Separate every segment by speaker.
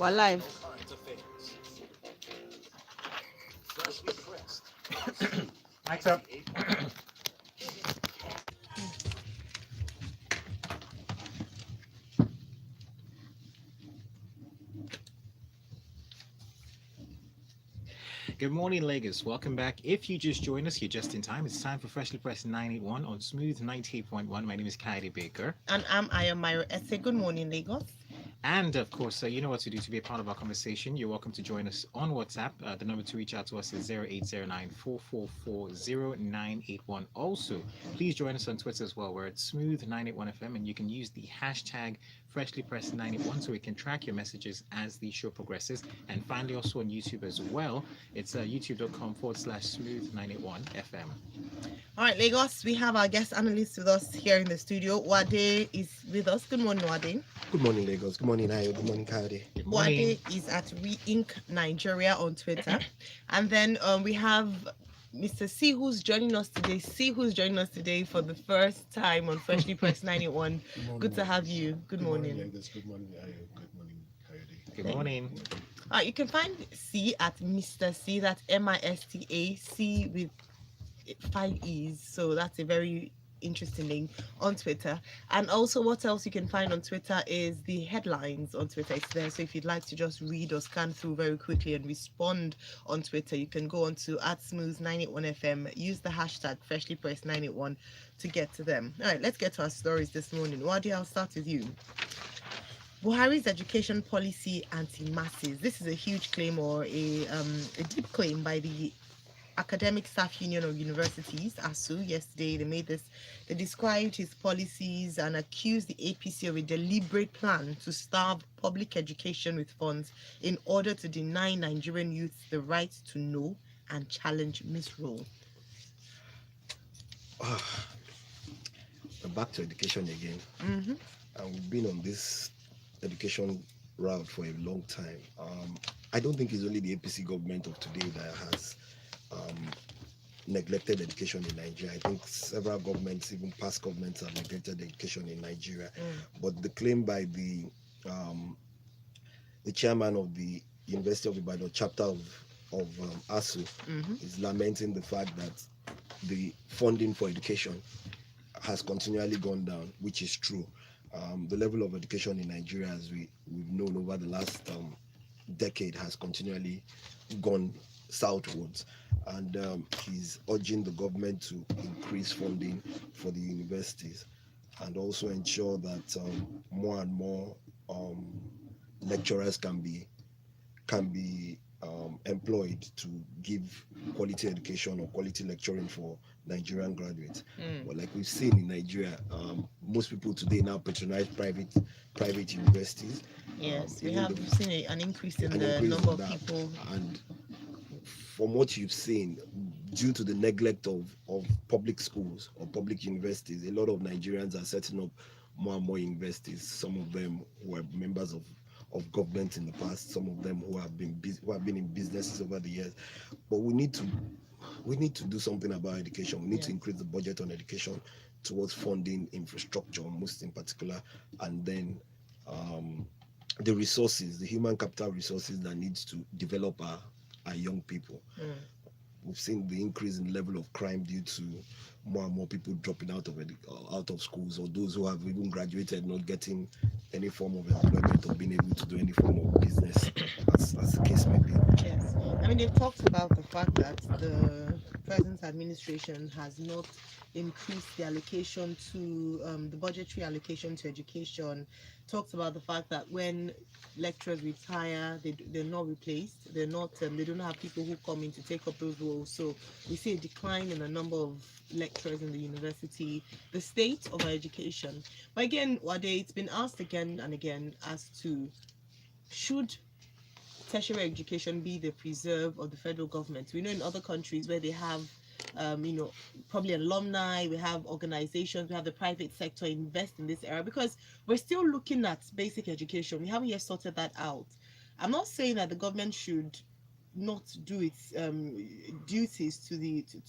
Speaker 1: We're live.
Speaker 2: Mike's up. Good morning, Lagos. Welcome back. If you just joined us, you're just in time. It's time for Freshly Pressed 981 on Smooth 98.1. My name is Kayode Baker.
Speaker 3: And I'm Ayo&Kayode. Good morning, Lagos.
Speaker 2: And of course, you know what to do to be a part of our conversation. You're welcome to join us on WhatsApp. The number to reach out to us is 0809 Also, please join us on Twitter as well. We're at Smooth981FM, and you can use the hashtag Freshly Pressed 981 so we can track your messages as the show progresses. And finally, also on YouTube as well. It's youtube.com/Smooth981FM.
Speaker 3: All right, Lagos, we have our guest analyst with us here in the studio. Wade is with us. Good morning, Wade.
Speaker 4: Good morning, Lagos. Good morning, Ayo. Good morning, Kayode.
Speaker 2: Good morning.
Speaker 3: Wade is at Reinc Nigeria on Twitter. And then we have Mr. C, who's joining us today. C, who's joining us today for the first time on Freshly Pressed 91. Good to have you. Good morning.
Speaker 4: Lagos. Good morning, Ayo. Good morning, Kayode.
Speaker 2: Good morning.
Speaker 3: You can find C at Mr. C. That's MISTAC with 5 E's. So that's a very interesting name on Twitter. And also, what else you can find on Twitter is the headlines on Twitter. It's there. So if you'd like to just read or scan through very quickly and respond on Twitter, you can go on to @Smooth981FM. Use the hashtag FreshlyPress981 to get to them. All right, let's get to our stories this morning. Wadi, I'll start with you. Buhari's education policy anti-masses. This is a huge claim, or a deep claim by the Academic Staff Union of Universities, ASU. Yesterday, they made this. They described his policies and accused the APC of a deliberate plan to starve public education with funds in order to deny Nigerian youth the right to know and challenge misrule.
Speaker 4: Back to education again.
Speaker 3: Mm-hmm.
Speaker 4: And we've been on this education route for a long time. I don't think it's only the APC government of today that has neglected education in Nigeria. I think several governments, even past governments, have neglected education in Nigeria. But the claim by the chairman of the University of Ibadan chapter of ASU is lamenting the fact that the funding for education has continually gone down, which is true. The level of education in Nigeria, as we've known over the last decade, has continually gone southwards, and he's urging the government to increase funding for the universities and also ensure that more and more lecturers can be employed to give quality education or quality lecturing for Nigerian graduates. But like we've seen in Nigeria, most people today now patronize private universities.
Speaker 3: Yes, we've seen an increase in the number of people.
Speaker 4: And from what you've seen, due to the neglect of public schools or public universities, a lot of Nigerians are setting up more and more universities. Some of them were members of government in the past, some of them who have been in businesses over the years. But we need to do something about education. We need to increase the budget on education towards funding infrastructure, most in particular, and then the resources, the human capital resources that needs to develop our young people. We've seen the increase in level of crime due to more and more people dropping out of schools, or those who have even graduated not getting any form of employment or being able to do any form of business, as the case may be.
Speaker 3: Yes, I mean, they've talked about the fact that the present administration has not increased the allocation to the budgetary allocation to education. Talked about the fact that when lecturers retire, they're not replaced. They're not. They don't have people who come in to take up those roles. So we see a decline in the number of lecturers in the university. The state of our education. But again, Wade, it's been asked again and again as to should tertiary education be the preserve of the federal government. We know in other countries where they have probably alumni, we have organizations, we have the private sector invest in this area, because we're still looking at basic education. We haven't yet sorted that out. I'm not saying that the government should not do its duties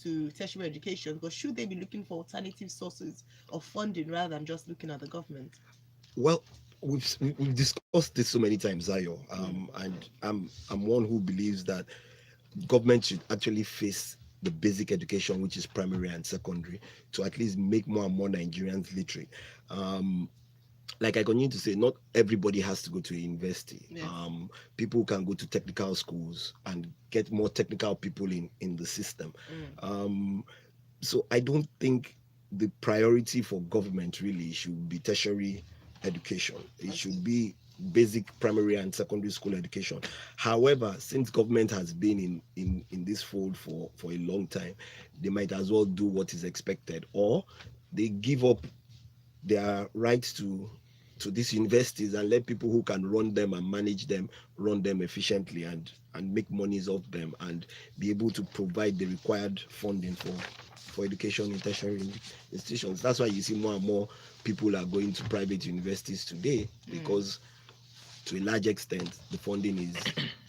Speaker 3: to tertiary education, but should they be looking for alternative sources of funding rather than just looking at the government?
Speaker 4: Well, we've discussed this so many times, Zayo, and I'm one who believes that government should actually face the basic education, which is primary and secondary, to at least make more and more Nigerians literate. Like I continue to say, not everybody has to go to a university.
Speaker 3: Yes.
Speaker 4: People can go to technical schools and get more technical people in the system. So I don't think the priority for government really should be tertiary education. It should be basic primary and secondary school education. However, since government has been in this fold for a long time, they might as well do what is expected, or they give up their rights to these universities and let people who can run them and manage them run them efficiently and make monies off them and be able to provide the required funding for education in tertiary institutions. That's why you see more and more people are going to private universities today, because to a large extent the funding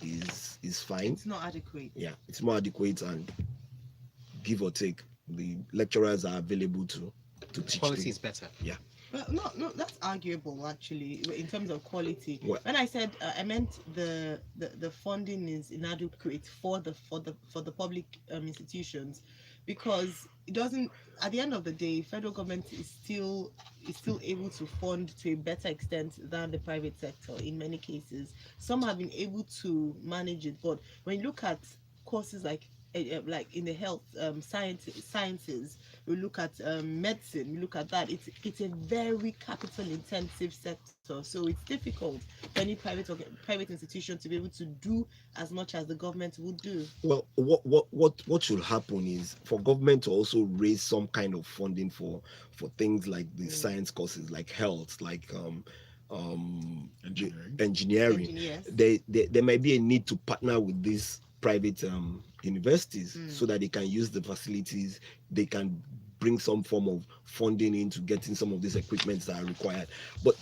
Speaker 4: is fine.
Speaker 3: It's not adequate.
Speaker 4: Yeah, it's more adequate, and give or take, the lecturers are available to teach
Speaker 2: Quality
Speaker 4: them.
Speaker 2: is better.
Speaker 4: Yeah.
Speaker 3: Well, no, that's arguable actually in terms of quality.
Speaker 4: What?
Speaker 3: When I said I meant the funding is inadequate for the public institutions, because it doesn't. At the end of the day, federal government is still able to fund to a better extent than the private sector in many cases. Some have been able to manage it, but when you look at courses like in the health sciences, we look at medicine, we look at that, it's a very capital intensive sector, so it's difficult for any private institution to be able to do as much as the government would do.
Speaker 4: Well, what should happen is for government to also raise some kind of funding for things like the science courses, like health, like engineering.
Speaker 3: Yes.
Speaker 4: There might be a need to partner with these private universities so that they can use the facilities, they can bring some form of funding into getting some of these equipments that are required. But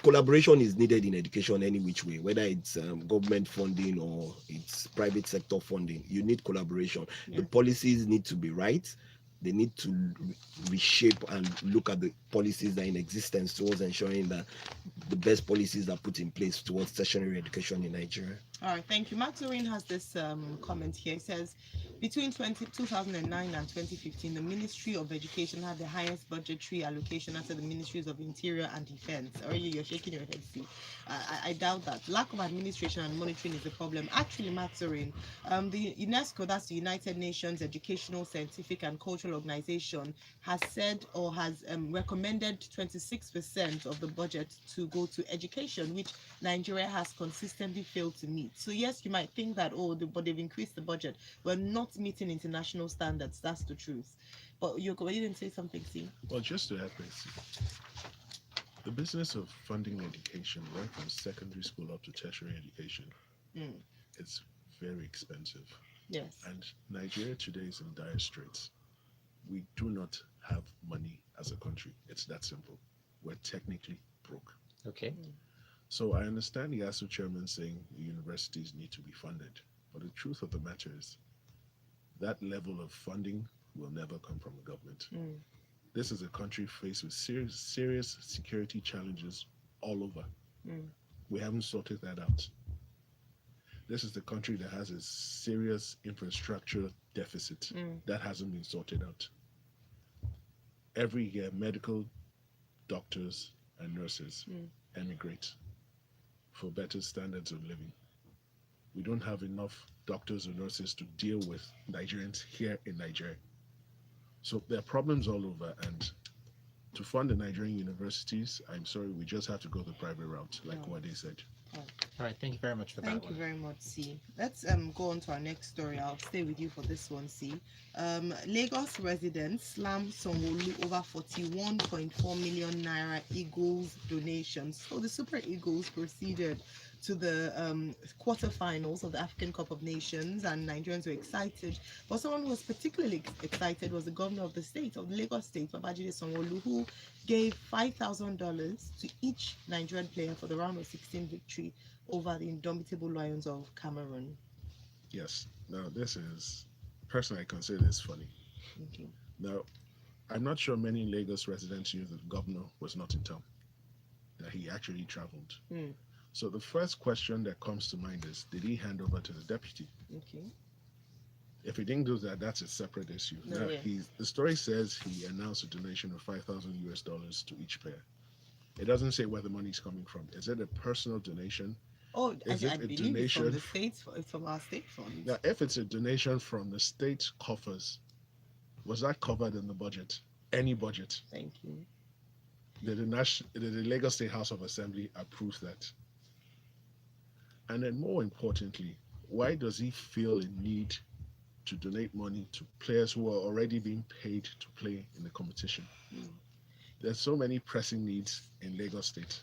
Speaker 4: collaboration is needed in education any which way, whether it's government funding or it's private sector funding. You need collaboration. The policies need to be right. They need to reshape and look at the policies that are in existence towards ensuring that the best policies are put in place towards tertiary education in Nigeria.
Speaker 3: All right, thank you. Maxorine has this comment here. It says, between 2009 and 2015, the Ministry of Education had the highest budgetary allocation after the Ministries of Interior and Defense. Or you're shaking your head, see. I doubt that. Lack of administration and monitoring is the problem. Actually, Maxorine, the UNESCO, that's the United Nations Educational, Scientific and Cultural Organization, has said or has recommended 26% of the budget to go to education, which Nigeria has consistently failed to meet. So yes, you might think that, but they've increased the budget. We're not meeting international standards. That's the truth. But you didn't say something, see?
Speaker 1: Well, just to add this, the business of funding education, right from secondary school up to tertiary education, it's very expensive.
Speaker 3: Yes.
Speaker 1: And Nigeria today is in dire straits. We do not have money as a country. It's that simple. We're technically broke.
Speaker 2: Okay.
Speaker 1: So I understand the ASU chairman saying universities need to be funded. But the truth of the matter is that level of funding will never come from the government. This is a country faced with serious security challenges all over. We haven't sorted that out. This is the country that has a serious infrastructure deficit that hasn't been sorted out. Every year, medical doctors and nurses emigrate for better standards of living. We don't have enough doctors or nurses to deal with Nigerians here in Nigeria. So there are problems all over, and to fund the Nigerian universities, I'm sorry, we just have to go the private route, like what they said.
Speaker 2: All right. Thank you very much for that
Speaker 3: Thank
Speaker 2: one.
Speaker 3: you very much, C. Let's go on to our next story. I'll stay with you for this one, C. Lagos residents slam Sanwo-Olu over 41.4 million naira Eagles donations. So the Super Eagles proceeded to the quarterfinals of the African Cup of Nations, and Nigerians were excited. But someone who was particularly excited was the governor of the state, of Lagos State, Babajide Sanwo-Olu, who gave $5,000 to each Nigerian player for the round of 16 victory over the indomitable Lions of Cameroon.
Speaker 1: Yes. Now, this is, personally, I consider this funny.
Speaker 3: Okay.
Speaker 1: Now, I'm not sure many Lagos residents knew that the governor was not in town. that he actually traveled.
Speaker 3: Mm.
Speaker 1: So the first question that comes to mind is, did he hand over to the deputy?
Speaker 3: Okay.
Speaker 1: If he didn't do that, that's a separate issue.
Speaker 3: No,
Speaker 1: Now,
Speaker 3: yeah.
Speaker 1: the story says he announced a donation of 5,000 US dollars to each player. It doesn't say where the money's coming from. Is it a personal donation?
Speaker 3: Oh,
Speaker 1: Is
Speaker 3: I
Speaker 1: it a
Speaker 3: believe it's from
Speaker 1: donation?
Speaker 3: the states. It's from our state funds.
Speaker 1: Now, if it's a donation from the state coffers, was that covered in the budget? Any budget?
Speaker 3: Thank you.
Speaker 1: Did the Lagos State House of Assembly approve that? And then, more importantly, why does he feel a need to donate money to players who are already being paid to play in the competition?
Speaker 3: Mm.
Speaker 1: There's so many pressing needs in Lagos State.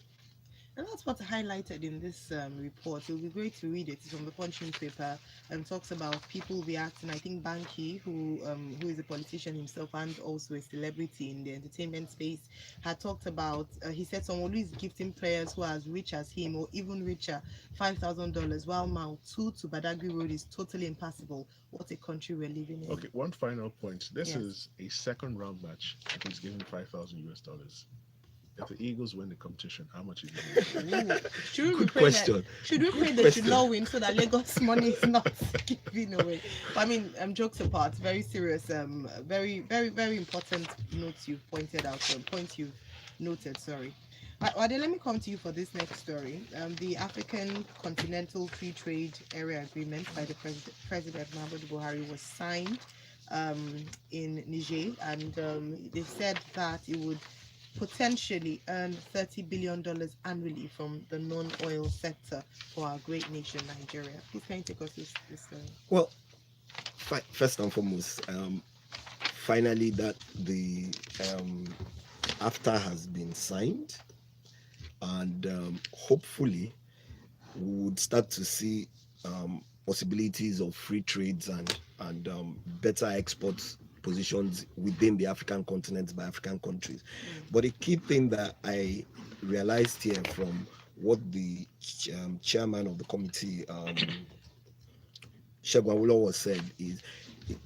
Speaker 3: And that's what's highlighted in this report. It will be great to read it. It's from the Punch paper and talks about people reacting. I think Banky, who is a politician himself and also a celebrity in the entertainment space, had talked about. He said someone who is gifting players who are as rich as him or even richer $5,000, while Mile 2 to Badagry Road is totally impassable. What a country we're living in.
Speaker 1: Okay, one final point. This
Speaker 3: Yes.
Speaker 1: is a second round match. He's given 5,000 US dollars. If the Eagles win the competition, how much is it?
Speaker 3: Ooh. Should we
Speaker 4: Good
Speaker 3: pray
Speaker 4: question.
Speaker 3: That, should we pray
Speaker 4: Good
Speaker 3: they should
Speaker 4: question.
Speaker 3: not win so that Lagos money is not given away? But I mean, jokes apart, very serious, very, very, very important notes you've pointed out, points you've noted, sorry. Wade, let me come to you for this next story. The African Continental Free Trade Area Agreement by the President Muhammadu Buhari was signed in Niger, and they said that it would potentially earn $30 billion annually from the non-oil sector for our great nation, Nigeria. Please can you take us this
Speaker 4: Well, first and foremost, finally that the AFTA has been signed, and hopefully we would start to see possibilities of free trades and better exports positions within the African continent by African countries. But a key thing that I realized here from what the chairman of the committee, Segun Awolowo, said is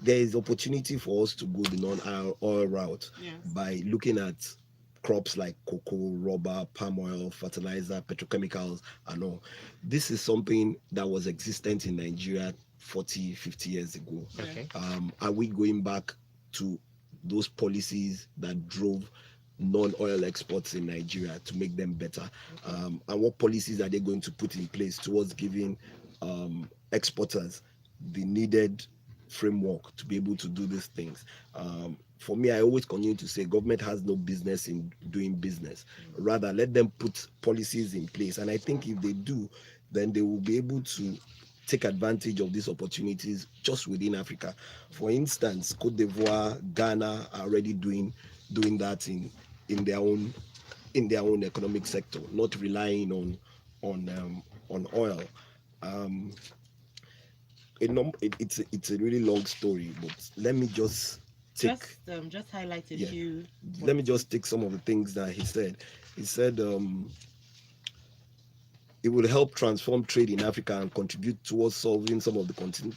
Speaker 4: there is opportunity for us to go the non-oil route
Speaker 3: Yes.
Speaker 4: by looking at crops like cocoa, rubber, palm oil, fertilizer, petrochemicals, and all. This is something that was existent in Nigeria 40, 50 years ago.
Speaker 2: Okay.
Speaker 4: Are we going back to those policies that drove non-oil exports in Nigeria to make them better? And what policies are they going to put in place towards giving exporters the needed framework to be able to do these things? For me, I always continue to say government has no business in doing business. Rather, let them put policies in place. And I think if they do, then they will be able to take advantage of these opportunities just within Africa. For instance, Cote d'Ivoire, Ghana are already doing that in their own economic sector, not relying on oil. It's a really long story, but let me just take
Speaker 3: just highlight a
Speaker 4: Yeah.
Speaker 3: few.
Speaker 4: let me just take some of the things that he said. He said it will help transform trade in Africa and contribute towards solving some of the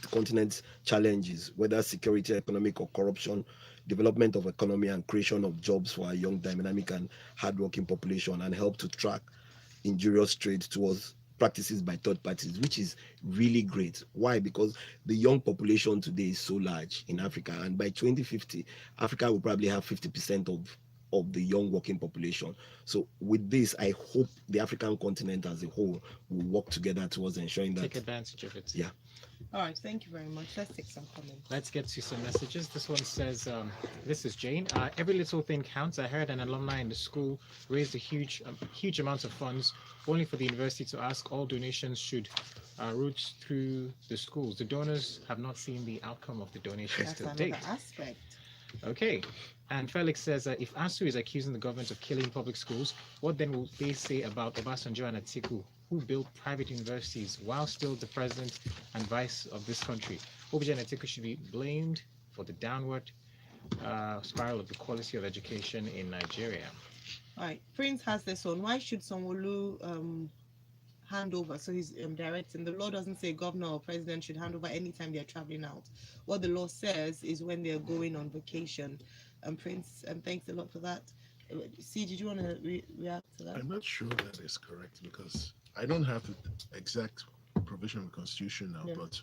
Speaker 4: continent's challenges, whether security, economic, or corruption, development of economy, and creation of jobs for our young, dynamic, and hardworking population, and help to track injurious trade towards practices by third parties, which is really great. Why? Because the young population today is so large in Africa, and by 2050, Africa will probably have 50% of the young working population. So with this, I hope the African continent as a whole will work together towards ensuring that.
Speaker 2: Take advantage of it.
Speaker 4: Yeah.
Speaker 3: All right, thank you very much. Let's take some comments.
Speaker 2: Let's get to some messages. This one says, this is Jane. Every little thing counts. I heard an alumni in the school raised a huge amount of funds only for the university to ask all donations should route through the schools. The donors have not seen the outcome of the donations
Speaker 3: That's
Speaker 2: to
Speaker 3: another
Speaker 2: date.
Speaker 3: aspect.
Speaker 2: Okay. And Felix says, if ASU is accusing the government of killing public schools, what then will they say about Obasanjo and Atiku, who built private universities while still the president and vice of this country? Obasanjo and Atiku should be blamed for the downward spiral of the quality of education in Nigeria.
Speaker 3: All right, Prince has this one. Why should Sanwo-Olu hand over? So he's directing. The law doesn't say governor or president should hand over anytime they're traveling out. What the law says is when they're going on vacation. Prince, thanks a lot for that. See, did you want to react to that?
Speaker 1: I'm not sure that is correct because I don't have the exact provision of the Constitution now,
Speaker 3: Yeah.
Speaker 1: but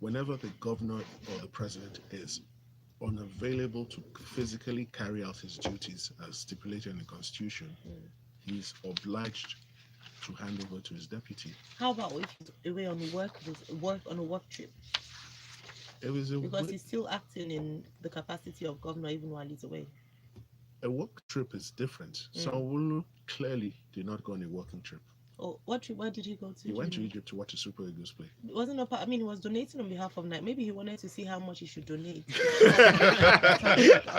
Speaker 1: whenever the governor or the president is unavailable to physically carry out his duties as stipulated in the Constitution, he's obliged to hand over to his deputy.
Speaker 3: How about if he's away on work on a work trip?
Speaker 1: It was
Speaker 3: Because he's still acting in the capacity of governor even while he's away.
Speaker 1: a work trip is different. Sanwo-Olu clearly did not go on a working trip.
Speaker 3: Oh, what trip? Where did he go to?
Speaker 1: He went to Egypt to watch the Super Eagles play.
Speaker 3: Wasn't a part. I mean, he was donating on behalf of Night. Maybe he wanted to see how much he should donate.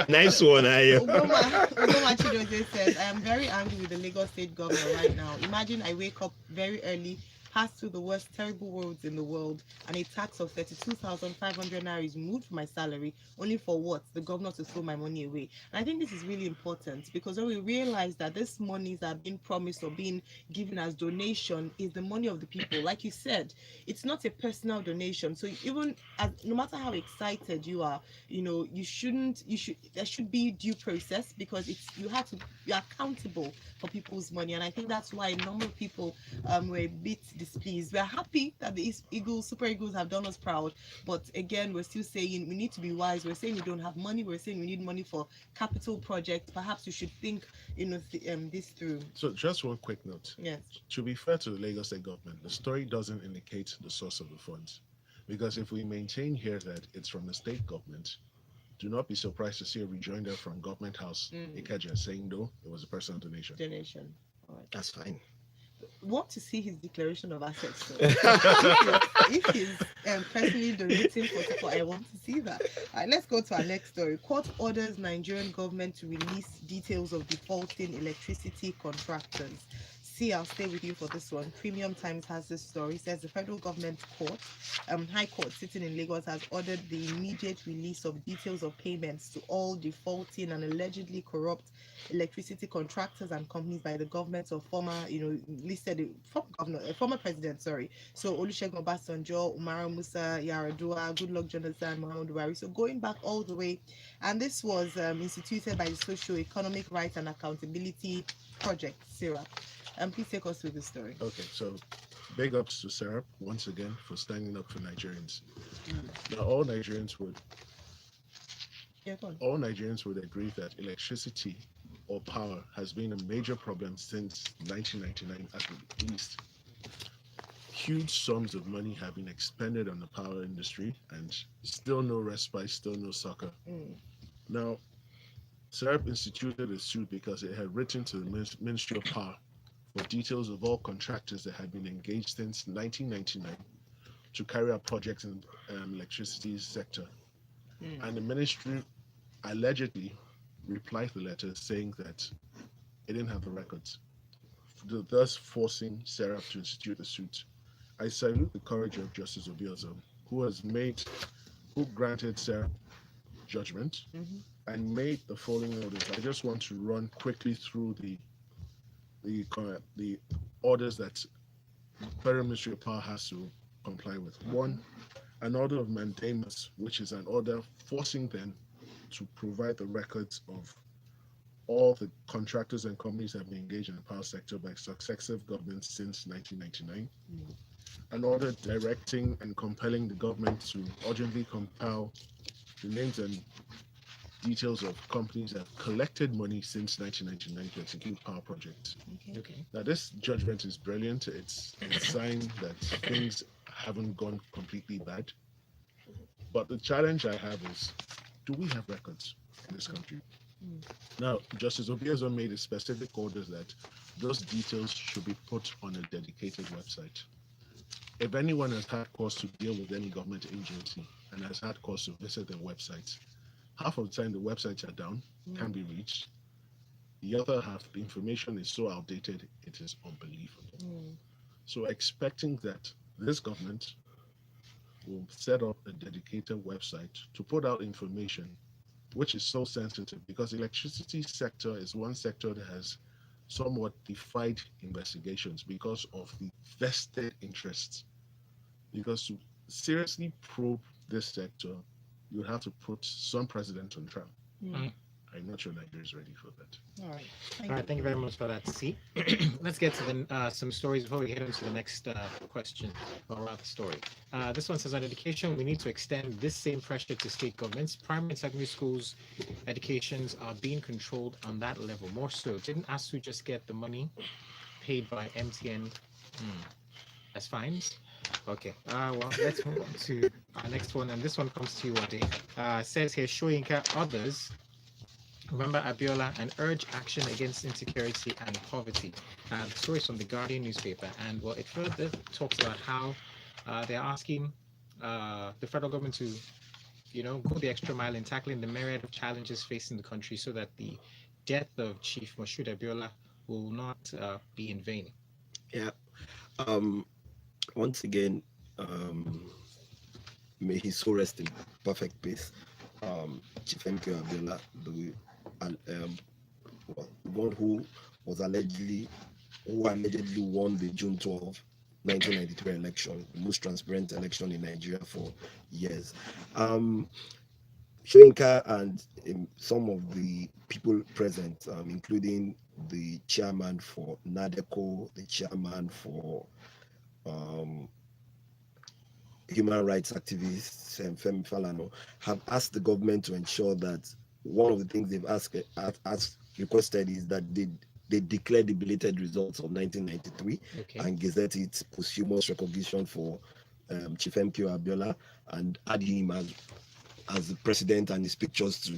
Speaker 4: Nice one, Ayo.
Speaker 3: Ugoma Chidozie says, I am very angry with the Lagos State governor right now. Imagine I wake up very early, pass through the worst terrible roads in the world, and a tax of 32,500 naira is removed from my salary, only for what? The governor to throw my money away. And I think this is really important because when we realize that this monies are being promised or being given as donation is the money of the people. Like you said, it's not a personal donation. So even no matter how excited you are, there should be due process because you're accountable for people's money. And I think that's why a number of people were a bit displeased. We're happy that the Super Eagles have done us proud, but again, we're still saying we need to be wise. We're saying we don't have money. We're saying we need money for capital projects. Perhaps we should think, this through.
Speaker 1: So just one quick note.
Speaker 3: Yes.
Speaker 1: To be fair to the Lagos State government, the story doesn't indicate the source of the funds. Because if we maintain here that it's from the state government, do not be surprised to see a rejoinder from Government House, Ikeja, saying no, it was a personal donation.
Speaker 3: All right.
Speaker 4: That's fine.
Speaker 3: Want to see his declaration of assets. So. if he's personally donating for I want to see that. All right, let's go to our next story. Court orders Nigerian government to release details of defaulting electricity contractors. See, I'll stay with you for this one. Premium Times has this story. It says the federal government court, High Court sitting in Lagos, has ordered the immediate release of details of payments to all defaulting and allegedly corrupt electricity contractors and companies by the government of former president, sorry. So Olusegun Obasanjo, Umaru Musa Yar'Adua, Goodluck Jonathan, Muhammadu Buhari. So going back all the way, and this was instituted by the Socio-Economic Rights and Accountability Project, SERAP. Please take us through the story.
Speaker 1: Okay, so big ups to Sarah once again for standing up for Nigerians. Now, all Nigerians would agree that electricity or power has been a major problem since 1999 at least. Huge sums of money have been expended on the power industry and still no respite, still no succor. Now, SERAP instituted a suit because it had written to the Ministry of Power for details of all contractors that had been engaged since 1999 to carry out projects in electricity sector. And the ministry allegedly replied to the letter saying that it didn't have the records, thus forcing SERAP to institute a suit. I salute the courage of Justice Obiozo, who granted SERAP judgment and made the following orders. I just want to run quickly through the orders that Federal Ministry of Power has to comply with. One, an order of mandamus, which is an order forcing them to provide the records of all the contractors and companies that have been engaged in the power sector by successive governments since 1999. An order directing and compelling the government to urgently compile the names and details of companies that have collected money since 1999 to execute power projects.
Speaker 2: Okay.
Speaker 1: Now, this judgment is brilliant. It's a sign that things haven't gone completely bad. But the challenge I have is, do we have records in this country? Now, Justice Obiozo made a specific order that those details should be put on a dedicated website. If anyone has had cause to deal with any government agency and has had cause to visit their websites, half of the time the websites are down, can't be reached. The other half, the information is so outdated, it is unbelievable. So expecting that this government will set up a dedicated website to put out information which is so sensitive, because the electricity sector is one sector that has somewhat defied investigations because of the vested interests. Because to seriously probe this sector, you have to put some president on trial. I'm not sure Nigeria is ready for that.
Speaker 3: All right.
Speaker 2: All right, thank you very much for that. See, let's get to the some stories before we head into the next question, or rather story. This one says on education, we need to extend this same pressure to state governments. Primary and secondary schools educations are being controlled on that level more so. Didn't ASU just get the money paid by MTN as fines? Okay. Well, let's move on to our next one, and this one comes to you, Wade. Says here, Shoyinka, others remember Abiola and urge action against insecurity and poverty. The story is from the Guardian newspaper, and well, it further talks about how they're asking the federal government to, go the extra mile in tackling the myriad of challenges facing the country, so that the death of Chief Moshood Abiola will not be in vain.
Speaker 4: Yeah. Once again, um, may his soul rest in perfect peace. Chief M.K. Abiola, the one who allegedly won the June 12, 1993 election, the most transparent election in Nigeria for years. Shoyinka and some of the people present, including the chairman for NADECO, the chairman for um, human rights activists, Femi Falana, have asked the government to ensure that one of the things they've requested is that they declare the belated results of 1993 and gazette its posthumous recognition for Chief M.K. Abiola and add him as the president and his pictures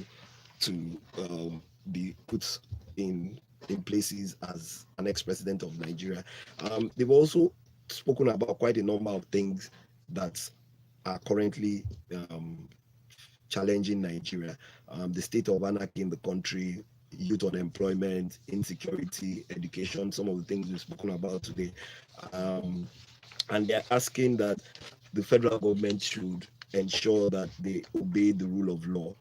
Speaker 4: to be put in places as an ex-president of Nigeria. They've also spoken about quite a number of things that are currently challenging Nigeria. The state of anarchy in the country, youth unemployment, insecurity, education, some of the things we've spoken about today. And they're asking that the federal government should ensure that they obey the rule of law,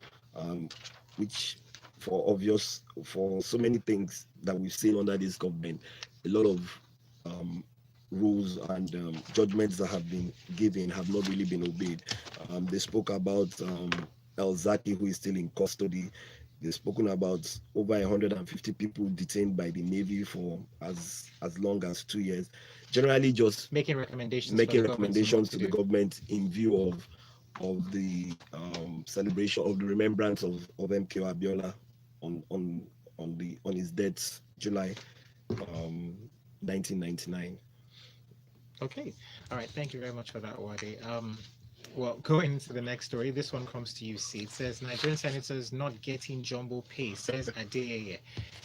Speaker 4: which for so many things that we've seen under this government, a lot of rules and judgments that have been given have not really been obeyed. They spoke about El Zaki, who is still in custody. They've spoken about over 150 people detained by the Navy for as long as 2 years. Generally, just
Speaker 2: making recommendations
Speaker 4: to the government in view of the celebration of the remembrance of MK Abiola on his death, July 1999.
Speaker 2: Okay. All right. Thank you very much for that, Wade. Well, going into the next story, this one comes to you, see. It says Nigerian senators not getting jumbo pay, says Adeyeye.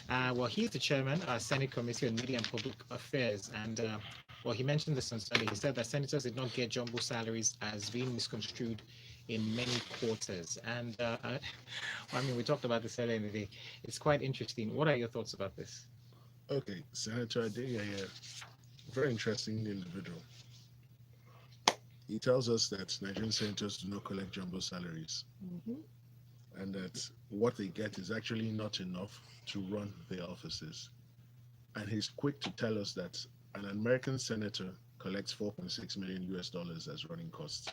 Speaker 2: Well, he's the chairman of Senate Committee on Media and Public Affairs, and well, he mentioned this on Sunday. He said that senators did not get jumbo salaries as being misconstrued in many quarters. And I mean, we talked about this earlier in the day. It's quite interesting. What are your thoughts about this?
Speaker 1: Okay, Senator Adeyeye, very interesting individual. He tells us that Nigerian senators do not collect jumbo salaries, and that what they get is actually not enough to run their offices. And he's quick to tell us that an American senator collects 4.6 million US dollars as running costs,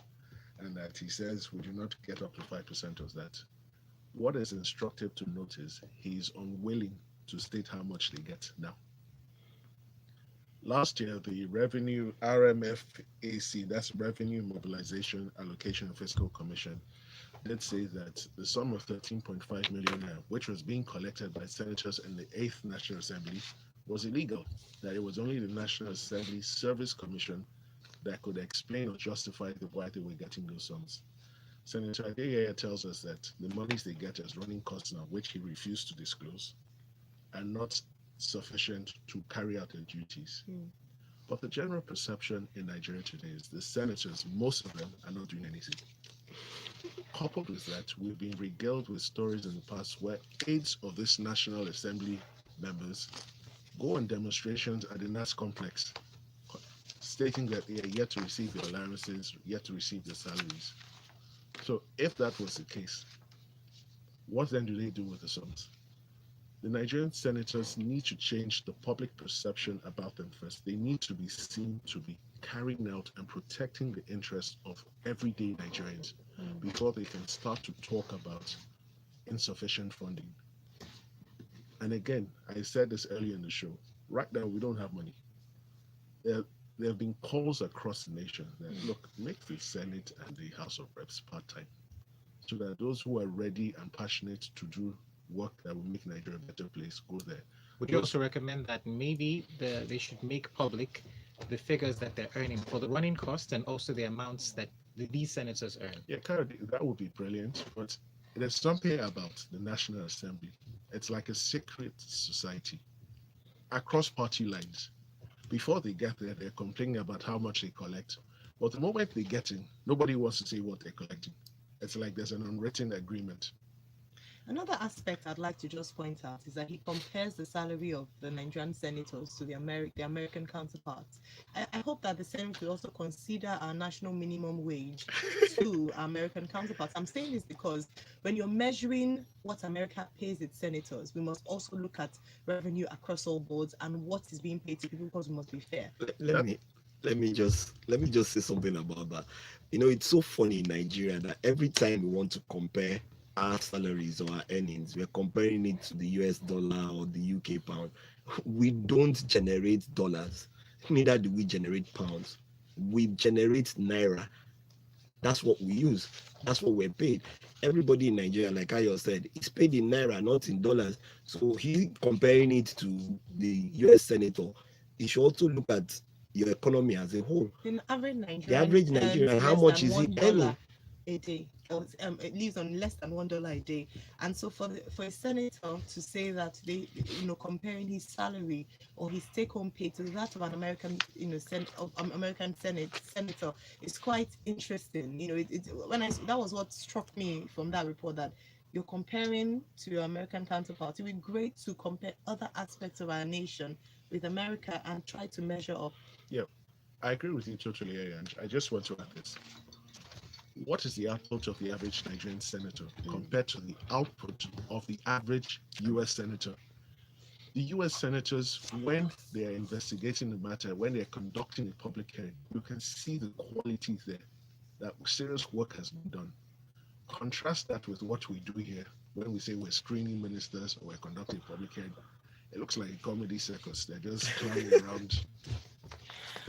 Speaker 1: and that he says we do not get up to 5% of that. What is instructive to note is he is unwilling to state how much they get now. Last year, the Revenue RMFAC, that's Revenue Mobilization Allocation and Fiscal Commission, did say that the sum of 13.5 million, which was being collected by senators in the 8th National Assembly, was illegal. That it was only the National Assembly Service Commission that could explain or justify why they were getting those sums. Senator Adeyeye tells us that the monies they get as running costs now, which he refused to disclose, are not sufficient to carry out their duties. But the general perception in Nigeria today is the senators, most of them, are not doing anything. Coupled with that, we've been regaled with stories in the past where aides of this National Assembly members go on demonstrations at the NAS complex, stating that they are yet to receive their allowances, yet to receive their salaries. So if that was the case, what then do they do with the sums? The Nigerian senators need to change the public perception about them first. They need to be seen to be carrying out and protecting the interests of everyday Nigerians before they can start to talk about insufficient funding. And again, I said this earlier in the show. Right now, we don't have money. There, there have been calls across the nation that look, make the Senate and the House of Reps part time, so that those who are ready and passionate to do work that will make Nigeria a better place go there.
Speaker 2: Would you also recommend that maybe they should make public the figures that they're earning for the running costs and also the amounts that these senators earn?
Speaker 1: Yeah, that would be brilliant. But there's something about the National Assembly. It's like a secret society across party lines. Before they get there, they're complaining about how much they collect. But the moment they get in, nobody wants to say what they're collecting. It's like there's an unwritten agreement.
Speaker 3: Another aspect I'd like to just point out is that he compares the salary of the Nigerian senators to the American counterparts. I hope that the Senate will also consider our national minimum wage to our American counterparts. I'm saying this because when you're measuring what America pays its senators, we must also look at revenue across all boards and what is being paid to people, because we must be fair.
Speaker 4: Let me just say something about that. It's so funny in Nigeria that every time we want to compare our salaries or our earnings, we're comparing it to the US dollar or the UK pound. We don't generate dollars, neither do we generate pounds. We generate naira. That's what we use. That's what we're paid. Everybody in Nigeria, like Ayo said, is paid in naira, not in dollars. So he comparing it to the US senator, he should also look at your economy as a whole.
Speaker 3: The average
Speaker 4: The average Nigerian, how much is he earning
Speaker 3: a day? It lives on less than $1 a day. And so for a senator to say that they, comparing his salary or his take-home pay to that of an American, American senator is quite interesting. That was what struck me from that report, that you're comparing to your American counterpart. It would be great to compare other aspects of our nation with America and try to measure up.
Speaker 1: Yeah, I agree with you totally, and I just want to add this. What is the output of the average Nigerian senator compared to the output of the average US senator? The US senators, when they are investigating the matter, when they're conducting a public hearing, you can see the quality there, that serious work has been done. Contrast that with what we do here when we say we're screening ministers or we're conducting a public hearing. It looks like a comedy circus. They're just clowning around.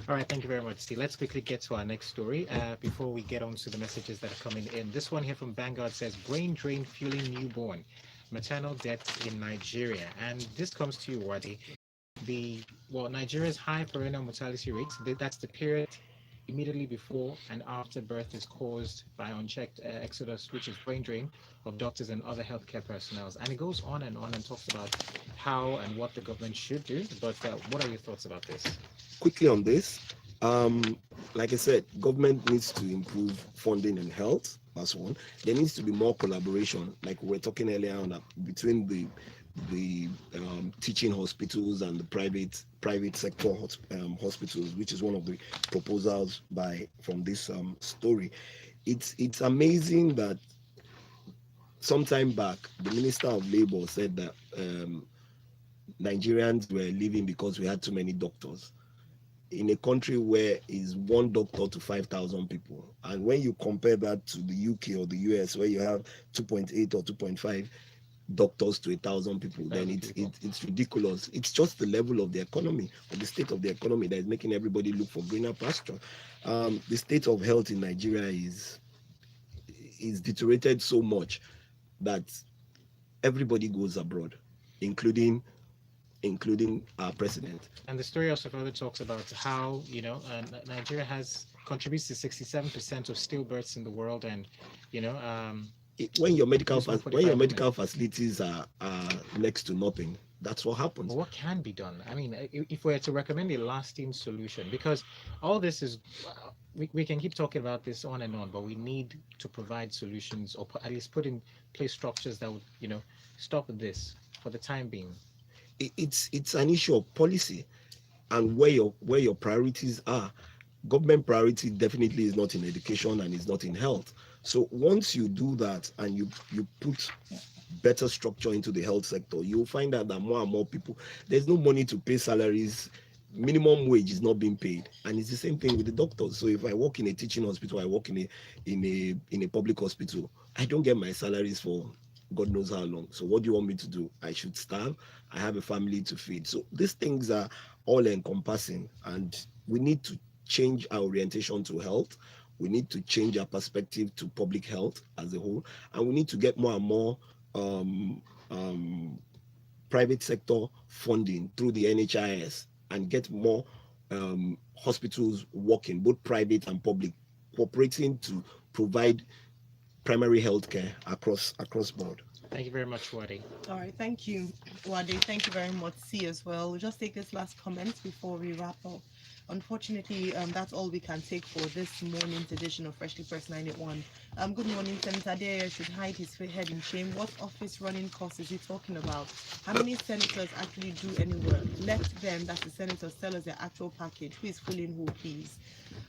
Speaker 2: All right, thank you very much, Steve. Let's quickly get to our next story before we get on to the messages that are coming in. This one here from Vanguard says, brain drain fueling newborn, maternal deaths in Nigeria. And this comes to you, Wadi. Nigeria's high perennial mortality rate, that's the period immediately before and after birth, is caused by unchecked exodus, which is brain drain of doctors and other healthcare personnel. And it goes on and talks about how and what the government should do. But what are your thoughts about this?
Speaker 4: Quickly on this, like I said, government needs to improve funding in health. That's one. There needs to be more collaboration, like we were talking earlier on, between the teaching hospitals and the private sector hospitals, which is one of the proposals from this story. It's amazing that sometime back the Minister of Labour said that Nigerians were leaving because we had too many doctors in a country where is one doctor to 5,000 people. And when you compare that to the UK or the US, where you have 2.8 or 2.5 doctors to 1,000 people, then it's ridiculous. It's just the level of the economy, or the state of the economy, that is making everybody look for greener pasture. The state of health in Nigeria is deteriorated so much that everybody goes abroad, including our president.
Speaker 2: And the story also further talks about how Nigeria contributes to 67% of stillbirths in the world, and
Speaker 4: when your medical facilities are next to nothing, that's what happens.
Speaker 2: Well, what can be done? I mean, if we were to recommend a lasting solution, because all this is, we can keep talking about this on and on, but we need to provide solutions, or at least put in place structures that would, stop this for the time being.
Speaker 4: It's an issue of policy and where your priorities are. Government priority definitely is not in education and is not in health. So once you do that and you put better structure into the health sector, you'll find out that more and more people, there's no money to pay salaries. Minimum wage is not being paid, and it's the same thing with the doctors. So if I work in a teaching hospital, I work in a public hospital, I don't get my salaries for God knows how long. So what do you want me to do? I should starve. I have a family to feed. So these things are all encompassing, and we need to change our orientation to health. We need to change our perspective to public health as a whole, and we need to get more and more um, um, private sector funding through the NHIS and get more hospitals working, both private and public, cooperating to provide primary health care across board.
Speaker 2: Thank you very much, Wadi.
Speaker 3: All right, thank you, Wade. Thank you very much. C as well. We'll just take this last comment before we wrap up. Unfortunately, that's all we can take for this morning's edition of Freshly Pressed 981. Good morning, Senator Adair should hide his head in shame. What office running costs is he talking about? How many senators actually do any work? Let them, that's the senators, tell us their actual package. Who is fooling who, please?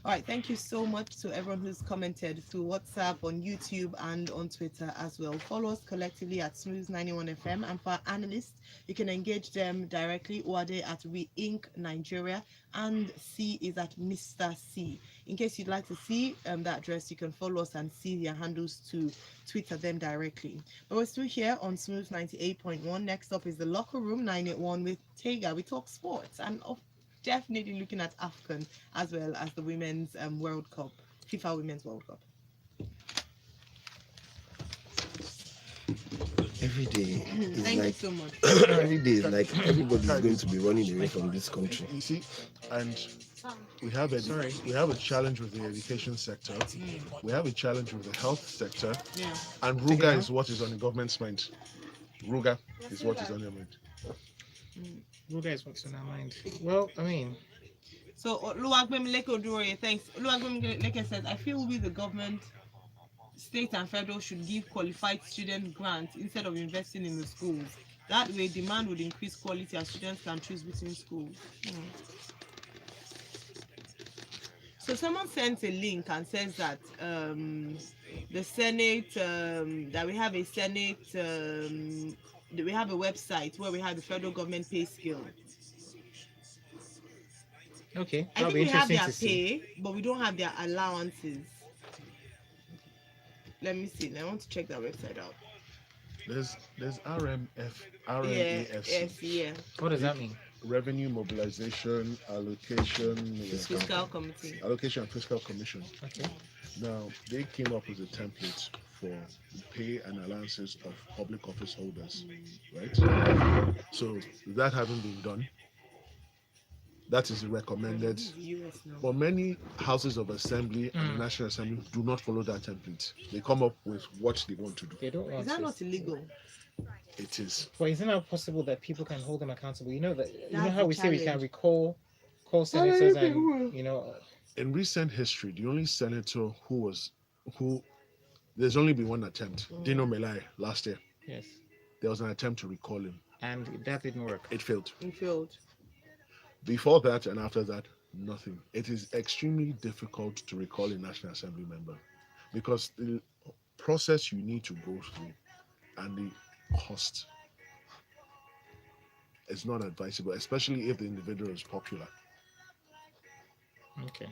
Speaker 3: All right, thank you so much to everyone who's commented through WhatsApp, on YouTube, and on Twitter as well. Follow us collectively at Smooth 91 FM, and for our analysts, you can engage them directly. Wade at Reinc Nigeria, and C is at Mr. C. In case you'd like to see that address, you can follow us and see their handles to tweet at them directly. But we're still here on Smooth 98.1. Next up is the Locker Room 981 with Tega. We talk sports and definitely looking at AFCON as well as the Women's World Cup, FIFA Women's World Cup.
Speaker 4: Every day is
Speaker 3: Thank
Speaker 4: like
Speaker 3: you so much.
Speaker 4: every day is like everybody's going to be running away from this country.
Speaker 1: You see, and we have a challenge with the education sector. We have a challenge with the health sector.
Speaker 3: Yeah.
Speaker 1: And Ruga is what is on the government's mind. Ruga is what is on their mind.
Speaker 2: Who guys what's in our mind? Well, I mean,
Speaker 3: So Luwagbemi Leke Odure, thanks. Luwagbemi Leke says, I feel we the government, state and federal, should give qualified student grants instead of investing in the schools. That way demand would increase quality as students can choose between schools. So someone sent a link and says that the Senate, that we have a Senate, that we have a website where we have the federal government pay scale.
Speaker 2: okay,
Speaker 3: I
Speaker 2: that'll
Speaker 3: think
Speaker 2: be
Speaker 3: we have
Speaker 2: interesting
Speaker 3: their
Speaker 2: to see.
Speaker 3: pay, but we don't have their allowances. Let me see. I want to check that website out.
Speaker 1: There's RMAFC,
Speaker 3: Yeah.
Speaker 2: What does that mean?
Speaker 1: Revenue Mobilization Allocation
Speaker 3: Fiscal Committee.
Speaker 1: Allocation and Fiscal Commission.
Speaker 2: Okay.
Speaker 1: Now they came up with a template for pay and allowances of public office holders, right? So that having been done, that is recommended.
Speaker 3: US now.
Speaker 1: But many houses of assembly and the National Assembly do not follow that template. They come up with what they want to do.
Speaker 2: They don't want
Speaker 3: Is that
Speaker 2: to.
Speaker 3: not illegal?
Speaker 1: It is.
Speaker 2: But isn't it possible that people can hold them accountable? You know that. You know
Speaker 3: That's
Speaker 2: how
Speaker 3: the
Speaker 2: we say we can
Speaker 3: challenge.
Speaker 2: recall senators and you know.
Speaker 1: In recent history, the only senator who there's only been one attempt, Dino Melai, last year.
Speaker 2: Yes.
Speaker 1: There was an attempt to recall him.
Speaker 2: And that didn't work.
Speaker 1: It failed.
Speaker 3: In field.
Speaker 1: Before that and after that, nothing. It is extremely difficult to recall a National Assembly member because the process you need to go through and the cost is not advisable, especially if the individual is popular.
Speaker 2: Okay.